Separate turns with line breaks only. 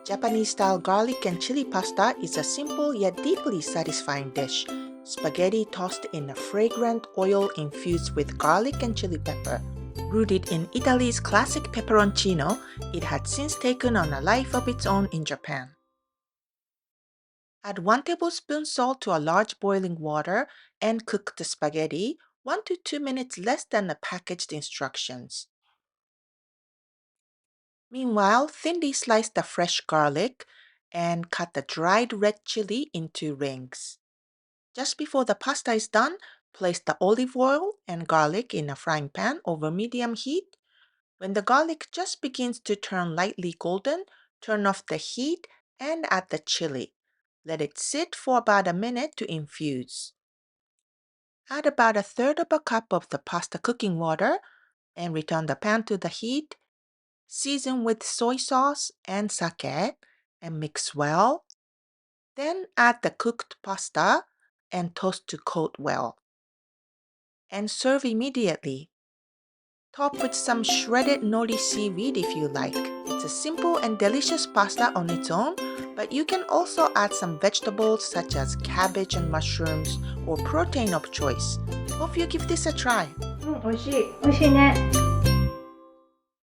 Japanese-style garlic and chili pasta is a simple yet deeply satisfying dish. Spaghetti tossed in a fragrant oil infused with garlic and chili pepper. Rooted in Italy's classic peperoncino, it had since taken on a life of its own in Japan. Add 1 tablespoon salt to a large boiling water and cook the spaghetti 1 to 2 minutes less than the packaged instructions. Meanwhile, thinly slice the fresh garlic and cut the dried red chili into rings. Just before the pasta is done, place the olive oil and garlic in a frying pan over medium heat. When the garlic just begins to turn lightly golden, turn off the heat and add the chili. Let it sit for about a minute to infuse. Add about 1/3 of a cup of the pasta cooking water and return the pan to the heat. Season with soy sauce and sake and mix well. Then add the cooked pasta and toast to coat well. And serve immediately. Top with some shredded nori seaweed if you like. It's a simple and delicious pasta on its own, but you can also add some vegetables such as cabbage and mushrooms or protein of choice. Hope you give this a try.
美味しい。美味しいね。